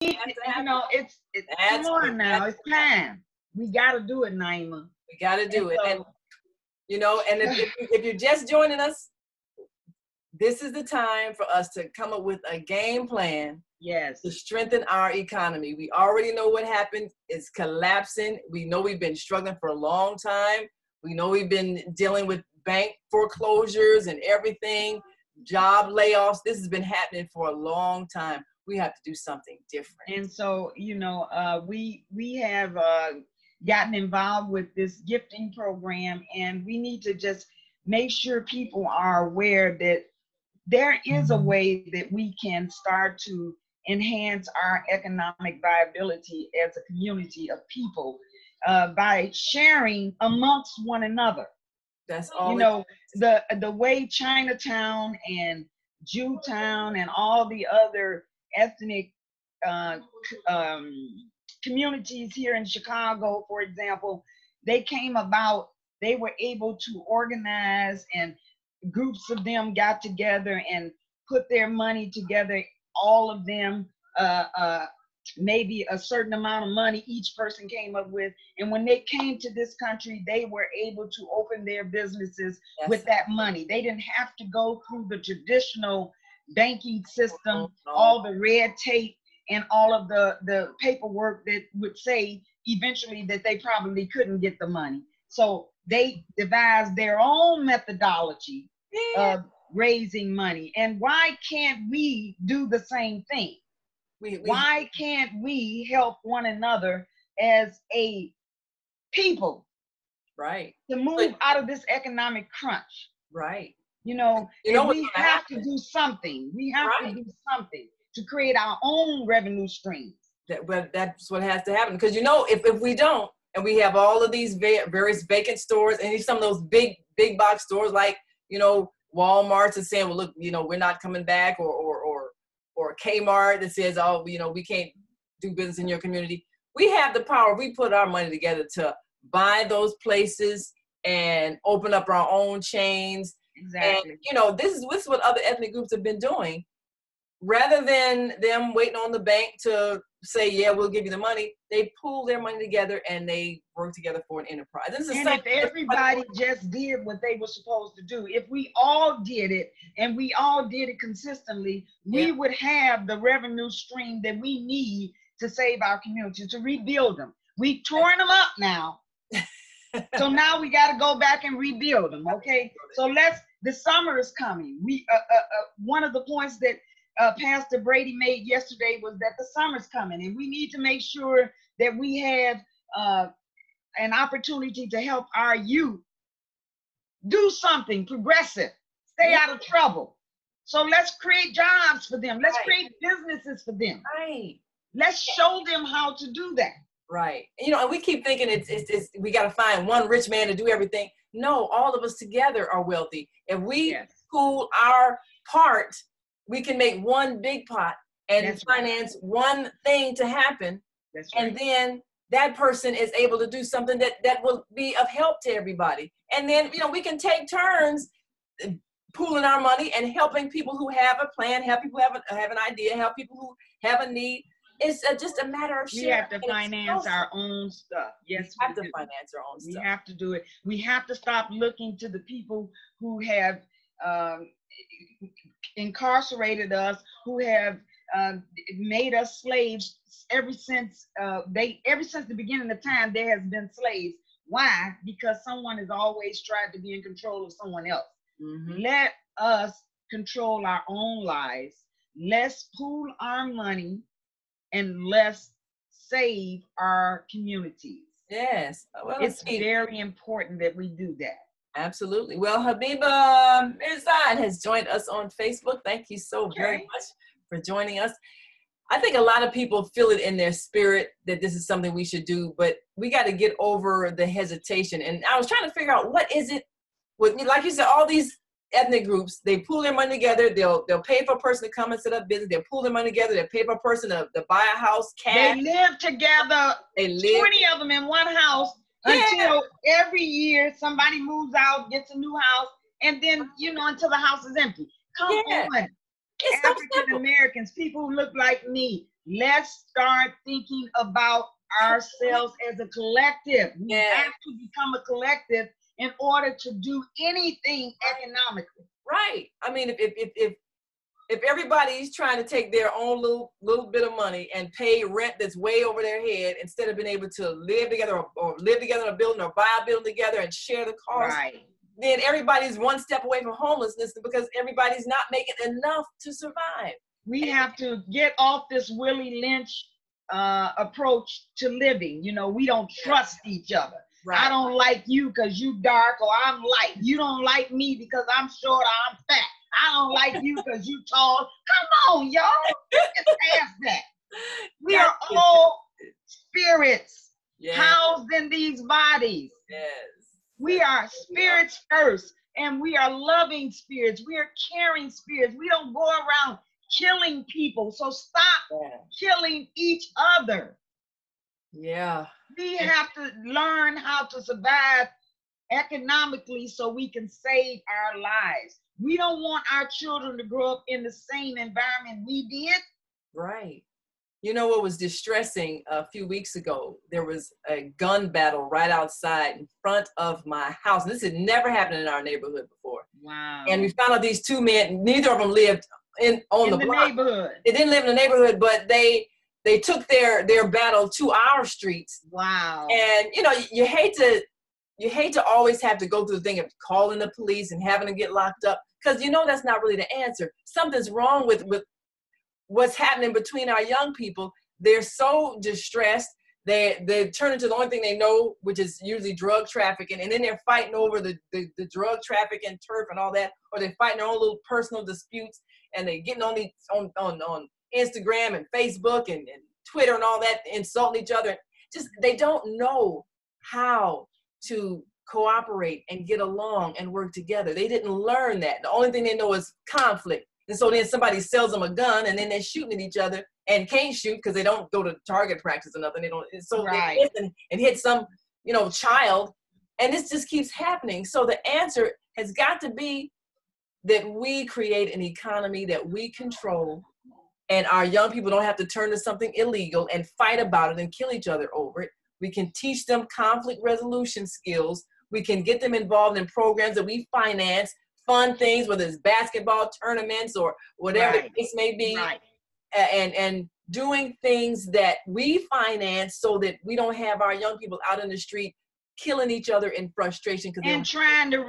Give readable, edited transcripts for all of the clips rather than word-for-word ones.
you know, it's come on now, it's time. We got to do it, Naimah. We got to do it. So, and you know, and if you're just joining us, this is the time for us to come up with a game plan. Yes. To strengthen our economy. We already know what happened. It's collapsing. We know we've been struggling for a long time. We know we've been dealing with bank foreclosures and everything, job layoffs. This has been happening for a long time. We have to do something different. And so, you know, we have gotten involved with this gifting program, and we need to just make sure people are aware that there is a way that we can start to enhance our economic viability as a community of people by sharing amongst one another. That's all. You know, the way Chinatown and Jew Town and all the other ethnic communities here in Chicago, for example, they came about, they were able to organize, and groups of them got together and put their money together, all of them, maybe a certain amount of money each person came up with. And when they came to this country, they were able to open their businesses with that money. They didn't have to go through the traditional banking system, all the red tape and all of the paperwork that would say eventually that they probably couldn't get the money. So they devised their own methodology of raising money. And why can't we do the same thing? Why can't we help one another as a people? Right. To move out of this economic crunch. Right. You know we have to do something. We have to do something to create our own revenue streams. That's what has to happen. Because, you know, if we don't, and we have all of these various vacant stores, and some of those big box stores like, you know, Walmart is saying, well, look, you know, we're not coming back, or Kmart that says, oh, you know, we can't do business in your community. We have the power. We put our money together to buy those places and open up our own chains. Exactly. And, you know, this is what other ethnic groups have been doing. Rather than them waiting on the bank to say, yeah, we'll give you the money, they pool their money together and they work together for an enterprise. And if everybody just did what they were supposed to do, if we all did it and we all did it consistently, we would have the revenue stream that we need to save our community, to rebuild them. We've torn them up now. So now we got to go back and rebuild them. Okay. So the summer is coming. One of the points that Pastor Brady made yesterday was that the summer's coming, and we need to make sure that we have an opportunity to help our youth do something progressive, stay out of trouble. So let's create jobs for them. Let's create businesses for them. Right. Let's show them how to do that. Right. You know, and we keep thinking it's we got to find one rich man to do everything. No, all of us together are wealthy. If we pool our part, we can make one big pot and finance one thing to happen. And then that person is able to do something that will be of help to everybody. And then, you know, we can take turns pooling our money and helping people who have a plan, help people who have an idea, help people who have a need. It's just a matter of sharing. We have to finance our own stuff. Yes, we have to finance our own stuff. We have to do it. We have to stop looking to the people who have incarcerated us, who have made us slaves ever since the beginning of time. There has been slaves. Why? Because someone has always tried to be in control of someone else. Let us control our own lives. Let's pool our money and let's save our communities. Yes. Well, it's very important that we do that. Absolutely. Well, Habiba Mirzad has joined us on Facebook. Thank you so very much for joining us. I think a lot of people feel it in their spirit that this is something we should do, but we got to get over the hesitation. And I was trying to figure out, what is it with me? Like you said, all these ethnic groups, they pool their money together. They'll pay for a person to come and set up business. They'll pool their money together. They'll pay for a person to buy a house, cash. They live together. 20 of them in one house. Until every year somebody moves out, gets a new house, and then, you know, until the house is empty. Come on. African Americans, people who look like me, Let's start thinking about ourselves as a collective. We have to become a collective in order to do anything economically. Right. I mean, if everybody's trying to take their own little bit of money and pay rent that's way over their head instead of being able to live together or live together in a building or buy a building together and share the cost, then everybody's one step away from homelessness because everybody's not making enough to survive. We have to get off this Willie Lynch approach to living. You know, we don't trust each other. Right. I don't like you because you dark or I'm light. You don't like me because I'm short or I'm fat. I don't like you because you tall. Come on, y'all. Get past that. We are all spirits housed in these bodies. Yes. We are spirits first, and we are loving spirits. We are caring spirits. We don't go around killing people. So stop killing each other. Yeah. We have to learn how to survive economically so we can save our lives. We don't want our children to grow up in the same environment we did. Right. You know what was distressing a few weeks ago? There was a gun battle right outside in front of my house. This had never happened in our neighborhood before. Wow. And we found out these two men, neither of them lived on the block. Neighborhood. They didn't live in the neighborhood, but they took their battle to our streets. Wow. And you know, you hate to always have to go through the thing of calling the police and having to get locked up, because you know that's not really the answer. Something's wrong with what's happening between our young people. They're so distressed. They turn into the only thing they know, which is usually drug trafficking, and then they're fighting over the drug trafficking turf and all that, or they're fighting their own little personal disputes, and they're getting on Instagram and Facebook and Twitter and all that, insulting each other. Just they don't know how to cooperate and get along and work together. They didn't learn that. The only thing they know is conflict. And so then somebody sells them a gun and then they're shooting at each other and can't shoot because they don't go to target practice or nothing. They don't. So they hit and hit some, child, and this just keeps happening. So the answer has got to be that we create an economy that we control, and our young people don't have to turn to something illegal and fight about it and kill each other over it. We can teach them conflict resolution skills. We can get them involved in programs that we finance, fun things, whether it's basketball tournaments or whatever the case may be, and doing things that we finance so that we don't have our young people out in the street killing each other in frustration. And trying to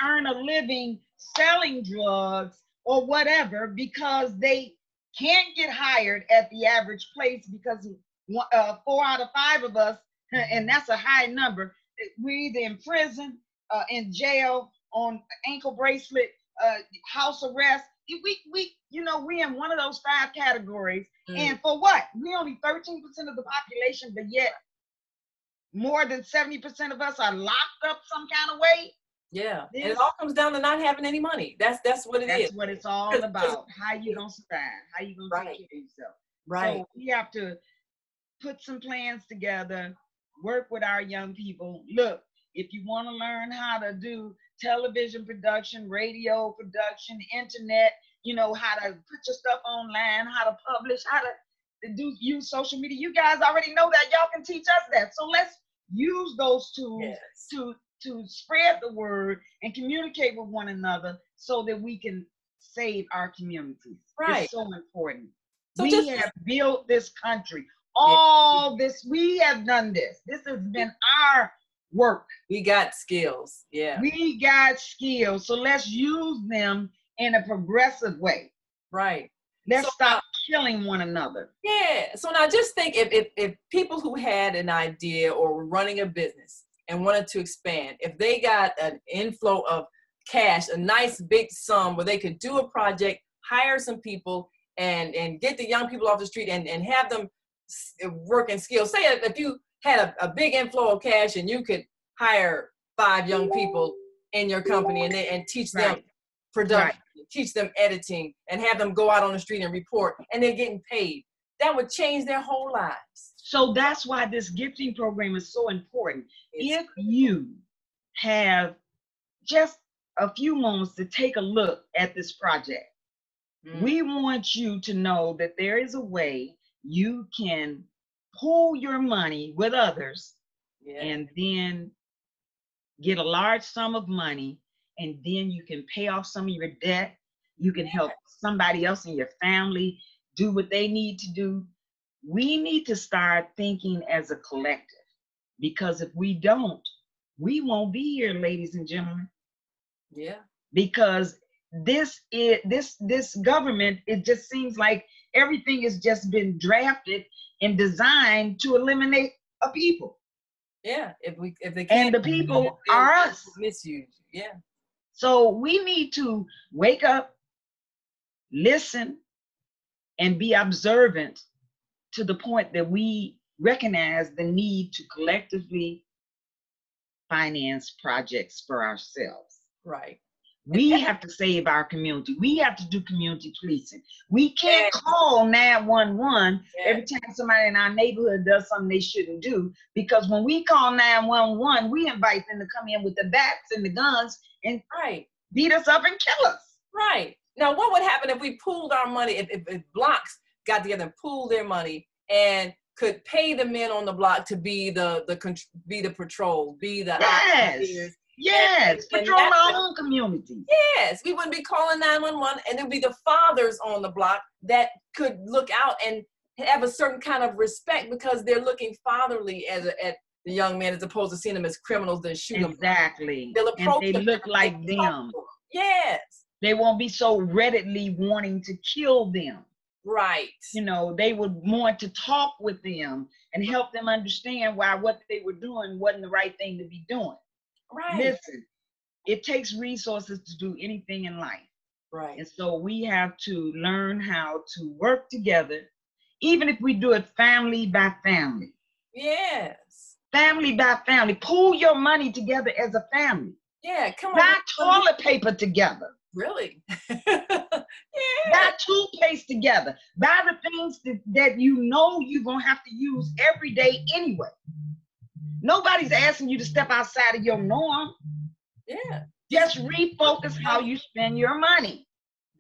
earn a living selling drugs or whatever, because they can't get hired at the average place, because 4 out of 5 of us, and that's a high number, we're either in prison, in jail, on ankle bracelet, house arrest. We in one of those 5 categories. And for what? We only 13% of the population, but yet more than 70% of us are locked up some kind of way. Yeah, and it all comes down to not having any money. That's what it is. That's what it's all about. How you gonna survive? How you gonna take care of yourself? Right. So we have to put some plans together, work with our young people. Look, if you want to learn how to do television production, radio production, internet, how to put your stuff online, how to publish, how to use social media. You guys already know that. Y'all can teach us that. So let's use those tools to spread the word and communicate with one another so that we can save our communities. Right. It's so important. So we have built this country. All this, we have done this. This has been our work. We got skills. Yeah. We got skills. So let's use them in a progressive way. Right. Let's stop killing one another. Yeah. So now just think if people who had an idea or were running a business and wanted to expand, if they got an inflow of cash, a nice big sum where they could do a project, hire some people and get the young people off the street and have them work in skills. Say if you had a big inflow of cash and you could hire 5 young people in your company and teach them production, teach them editing, and have them go out on the street and report, and they're getting paid. That would change their whole lives. So that's why this gifting program is so important. If you have just a few moments to take a look at this project, we want you to know that there is a way you can pool your money with others, and then get a large sum of money, and then you can pay off some of your debt. You can help somebody else in your family do what they need to do. We need to start thinking as a collective, because if we don't, we won't be here, ladies and gentlemen. Yeah. Because this government, it just seems like everything has just been drafted and designed to eliminate a people. Yeah, if they can't, and the people are us. Misuse. Yeah. So we need to wake up, listen, and be observant to the point that we recognize the need to collectively finance projects for ourselves. Right. We have to save our community. We have to do community policing. We can't call 911 every time somebody in our neighborhood does something they shouldn't do, because when we call 911, we invite them to come in with the bats and the guns and beat us up and kill us. Right. Now, what would happen if we pooled our money, if blocks got together and pooled their money and could pay the men on the block to be the patrol, be the volunteers? Yes, patrol our own community. Yes, we wouldn't be calling 911, and it would be the fathers on the block that could look out and have a certain kind of respect, because they're looking fatherly at the young men, as opposed to seeing them as criminals that shoot them. Exactly. They'll approach and they look like them. Yes. They won't be so readily wanting to kill them. Right. You know, they would want to talk with them and help them understand why what they were doing wasn't the right thing to be doing. Right. Listen, it takes resources to do anything in life. Right. And so we have to learn how to work together, even if we do it family by family. Yes. Family by family. Pool your money together as a family. Yeah, come on. Buy toilet paper together. Really? Buy toothpaste together. Buy the things that you know you're going to have to use every day anyway. Nobody's asking you to step outside of your norm. Yeah. Just refocus how you spend your money.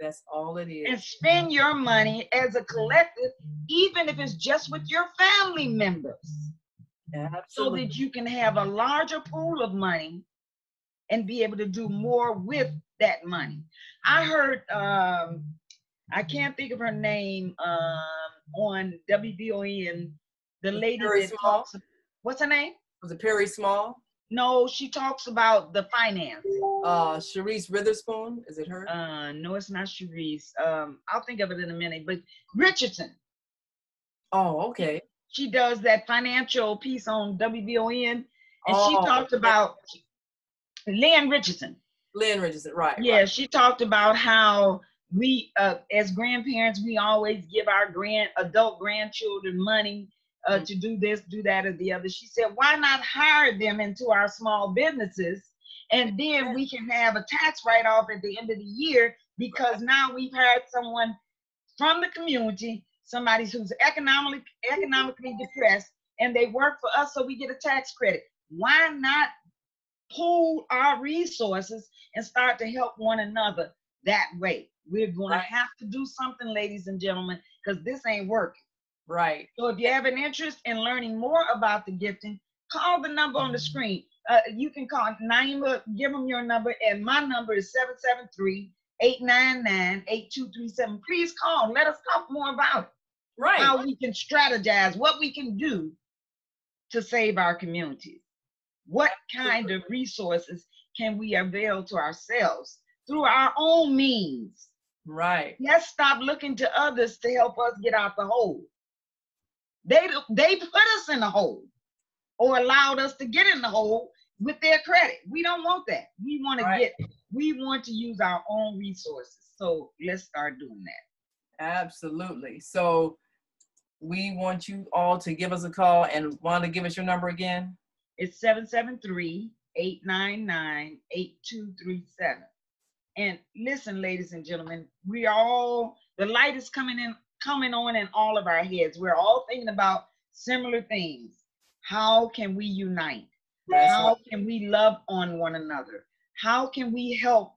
That's all it is. And spend your money as a collective, even if it's just with your family members. Absolutely. So that you can have a larger pool of money and be able to do more with that money. I heard, I can't think of her name, on WVON, the lady that talks, what's her name? Was it Perry Small? No, she talks about the finance. Sharice Witherspoon, is it her? No, it's not Sharice. I'll think of it in a minute, but Richardson. Oh, okay. She does that financial piece on WVON, and she talked about Leanne Richardson. Leanne Richardson, right. Yeah, right. She talked about how we, as grandparents, we always give our adult grandchildren money to do this, do that, or the other. She said, why not hire them into our small businesses, and then we can have a tax write-off at the end of the year, because now we've hired someone from the community, somebody who's economically depressed, and they work for us, so we get a tax credit. Why not pool our resources and start to help one another that way? We're going to have to do something, ladies and gentlemen, because this ain't working. Right. So if you have an interest in learning more about the gifting, call the number on the screen. You can call Naimah, give them your number, and my number is 773-899-8237. Please call. Let us talk more about it. Right. How we can strategize, what we can do to save our communities. What kind of resources can we avail to ourselves through our own means? Right. Let's stop looking to others to help us get out the hole. They put us in the hole, or allowed us to get in the hole with their credit. We don't want that. We want to we want to use our own resources. So let's start doing that. Absolutely. So we want you all to give us a call, and Wanda, give us your number again. It's 773-899-8237. And listen, ladies and gentlemen, the light is coming on in all of our heads. We're all thinking about similar things. How can we unite? How can we love on one another? How can we help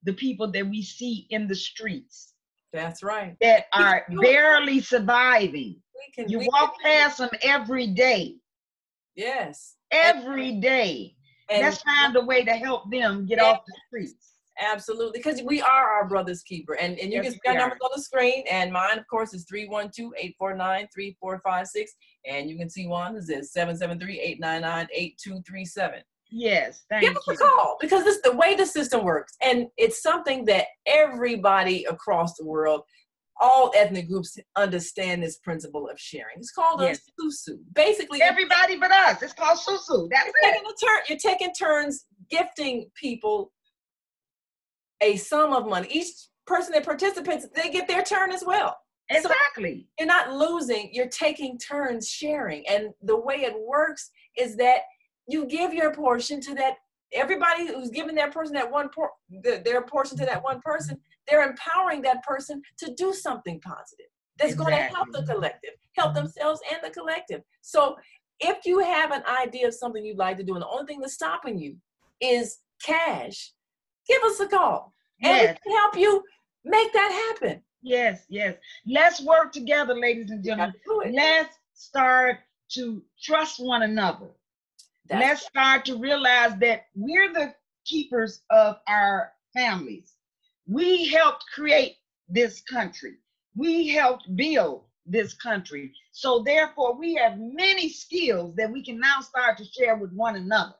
the people that we see in the streets? That's right. That are barely surviving. You walk past them every day. Yes. Every day. And let's find a way to help them get off the streets. Absolutely, because we are our brother's keeper. And you can see our numbers on the screen. And mine, of course, is 312-849-3456. And you can see Wanda's is 773-899-8237. Yes, thank you. Give us a call, because this is the way the system works. And it's something that everybody across the world, all ethnic groups, understand this principle of sharing. It's called a susu. Basically, everybody but us. It's called susu. That's You're taking turns gifting people a sum of money. Each person that participates, they get their turn as well. Exactly. So you're not losing, you're taking turns sharing. And the way it works is that you give your portion to that, everybody who's giving their person that their portion to that one person, they're empowering that person to do something positive that's going to help the collective, help themselves and the collective. So if you have an idea of something you'd like to do, and the only thing that's stopping you is cash, give us a call, and we can help you make that happen. Yes, yes. Let's work together, ladies and gentlemen. Let's start to trust one another. Let's start to realize that we're the keepers of our families. We helped create this country. We helped build this country. So therefore, we have many skills that we can now start to share with one another.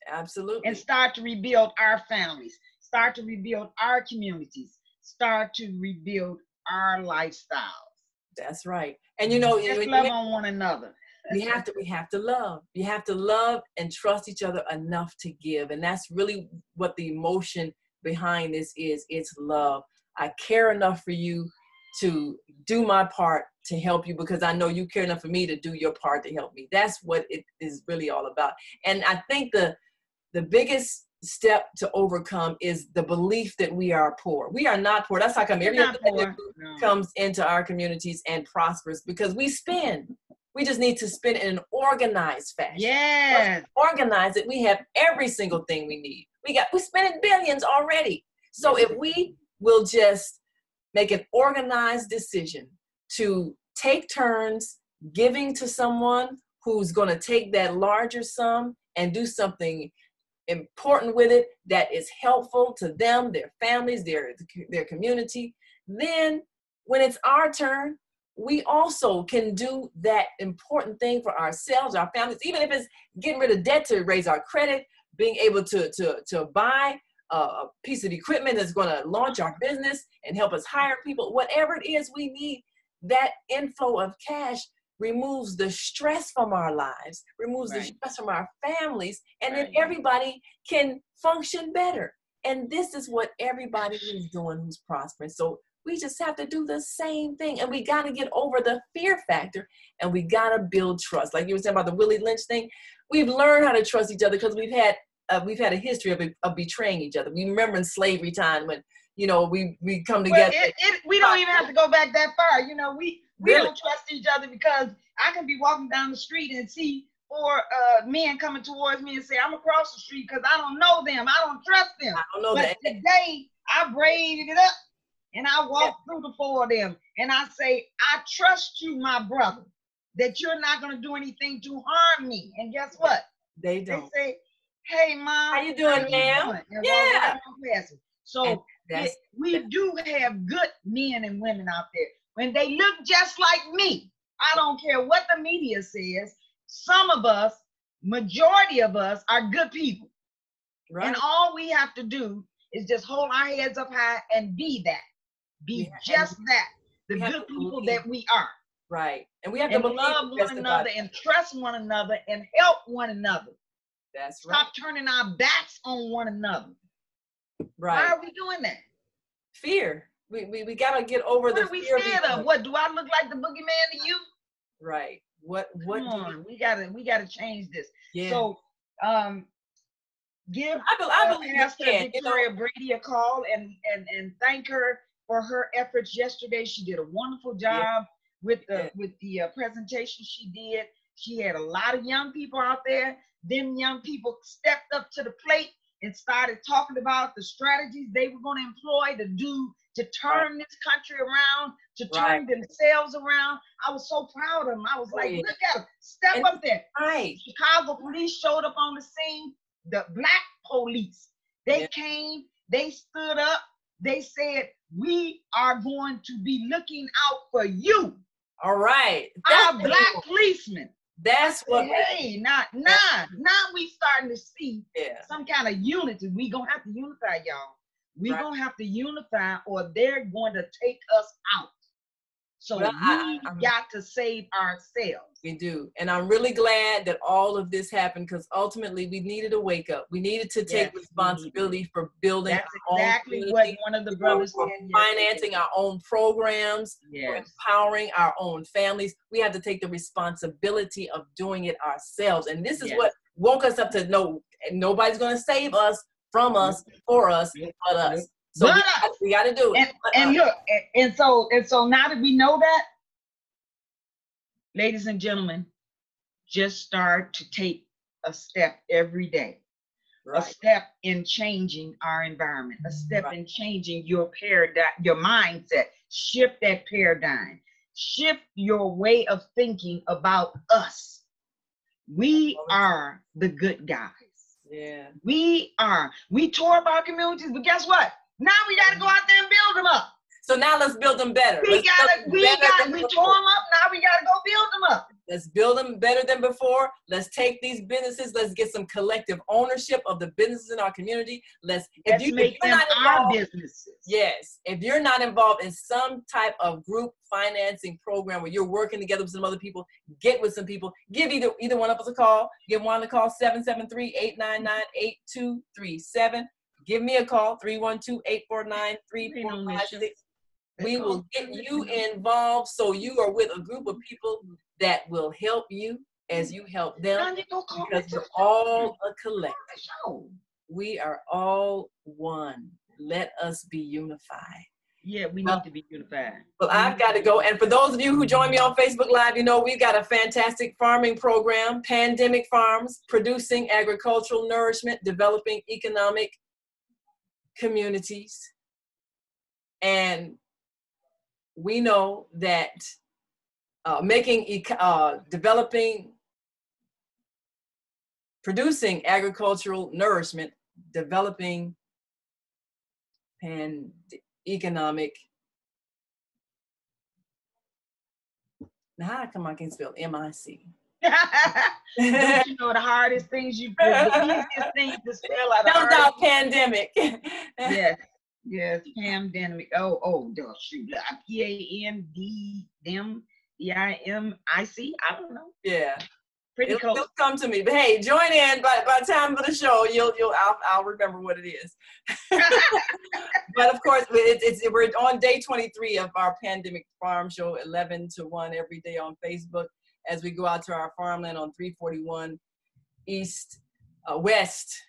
Absolutely. And start to rebuild our families, start to rebuild our communities, start to rebuild our lifestyles. That's right. And you know, just love on one another. We have to love. You have to love and trust each other enough to give. And that's really what the emotion behind this is. It's love. I care enough for you to do my part to help you, because I know you care enough for me to do your part to help me. That's what it is really all about. And I think the biggest step to overcome is the belief that we are poor. We are not poor. That's how come every other group comes into our communities and prospers, because we spend. We just need to spend in an organized fashion. Yes. Organize it. We have every single thing we need. We're spending billions already. So if we will just make an organized decision to take turns giving to someone who's going to take that larger sum and do something important with it that is helpful to them, their families, their community, then when it's our turn, we also can do that important thing for ourselves, our families, even if it's getting rid of debt to raise our credit, being able to buy a piece of equipment that's going to launch our business and help us hire people. Whatever it is we need, that inflow of cash removes the stress from our lives, removes the stress from our families, and then everybody can function better. And this is what everybody is doing who's prospering. So we just have to do the same thing. And we got to get over the fear factor, and we got to build trust. Like you were saying about the Willie Lynch thing, we've learned how to trust each other because we've had a history of betraying each other. We remember in slavery time when, you know, we come together. We don't even have to go back that far. You know, we don't trust each other, because I can be walking down the street and see four men coming towards me and say, I'm across the street because I don't know them. I don't trust them. I don't know but today, I braved it up and I walked through the four of them and I say, I trust you, my brother, that you're not going to do anything to harm me. And guess what? They don't. They say, hey, Mom. How you doing, ma'am? Yeah. So we do have good men and women out there. When they look just like me, I don't care what the media says, some of us, majority of us, are good people. Right. And all we have to do is just hold our heads up high and be that. Be just that. The good people that we are. Right. And we have to love one another and trust one another and help one another. That's right. Stop turning our backs on one another. Right. Why are we doing that? Fear. We gotta get over the fear. What are we scared of? What, do I look like the boogeyman to you? Right. Come on, we gotta change this. Yeah. So give I believe Pastor Victoria Brady a call and thank her for her efforts yesterday. She did a wonderful job with the presentation she did. She had a lot of young people out there. Them young people stepped up to the plate and started talking about the strategies they were going to employ to turn this country around, to turn themselves around. I was so proud of them. I was like, look at them, step up there. Chicago police showed up on the scene, the black police. They came, they stood up, they said, we are going to be looking out for you. All right. Our black policemen. That's what. Hey, now we starting to see some kind of unity. We gonna have to unify, y'all. We gonna have to unify, or they're going to take us out. So we got to save ourselves. We do. And I'm really glad that all of this happened, because ultimately we needed a wake up. We needed to take responsibility for building That's exactly what one of the brothers said. Financing our own programs, for empowering our own families. We have to take the responsibility of doing it ourselves. And this is what woke us up to know nobody's going to save us, from us, for us, but us. So we got to do it. And look, and so now that we know that, ladies and gentlemen, just start to take a step every day. A step in changing our environment, a step in changing your paradigm, your mindset. Shift that paradigm. Shift your way of thinking about us. We are the good guys. Yeah. We are. We tore up our communities, but guess what? Now we got to go out there and build them up. So now let's build them better. We tore them up. Now we got to go build them up. Let's build them better than before. Let's take these businesses. Let's get some collective ownership of the businesses in our community. Let's make them our businesses. Yes. If you're not involved in some type of group financing program where you're working together with some other people, get with some people. Give either one of us a call. Give Wanda a call, 773-899-8237. Give me a call, 312-849-3456. We will get you involved, so you are with a group of people that will help you as you help them, because we're all a collective. We are all one. Let us be unified. Yeah, we need to be unified. Well, I've got to go. And for those of you who join me on Facebook Live, you know we've got a fantastic farming program, Pandemic Farms, producing agricultural nourishment, developing economic communities. And we know that producing agricultural nourishment, developing economic. Now, how come I can't spell MIC? Don't you know the hardest things the easiest things to spell out? Sounds out pandemic. Yes, pandemic. Oh, shoot. PANDEMIC. I don't know. Yeah. Pretty close. It'll come to me. But hey, join in by the time of the show. I'll remember what it is. But of course, we're on day 23 of our Pandemic Farm Show, 11 to 1 every day on Facebook, as we go out to our farmland on 341 West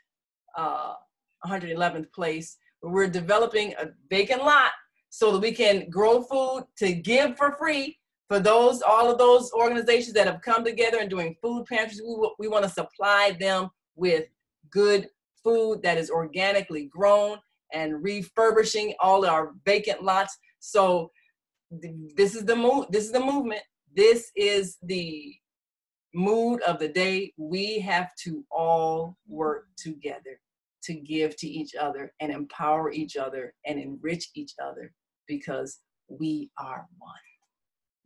111th Place. We're developing a vacant lot so that we can grow food to give for free for all of those organizations that have come together and doing food pantries. We want to supply them with good food that is organically grown, and refurbishing all our vacant lots. So this is the movement. This is the mood of the day. We have to all work together to give to each other and empower each other and enrich each other, because we are one.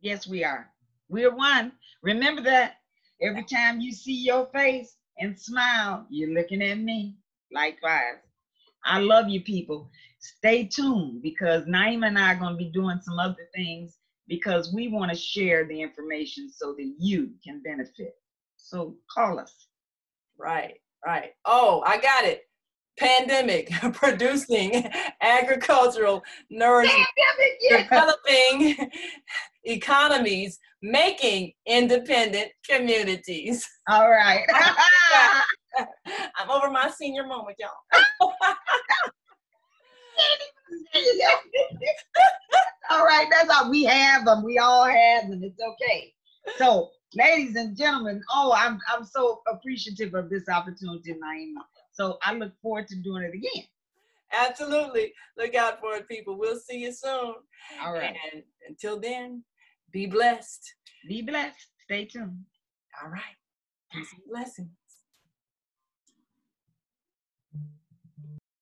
Yes, we are. We're one. Remember that. Every time you see your face and smile, you're looking at me. Likewise. I love you, people. Stay tuned, because Naimah and I are going to be doing some other things, because we want to share the information so that you can benefit. So call us. Right. Oh, I got it. Pandemic, producing agricultural nourishment, developing economies, making independent communities. All right. I'm over my senior moment, y'all. All right, that's how we have them. We all have them. It's okay. So, ladies and gentlemen, I'm so appreciative of this opportunity, Naimah. So I look forward to doing it again. Absolutely. Look out for it, people. We'll see you soon. All right. And until then, be blessed. Be blessed. Stay tuned. All right. Peace and blessings.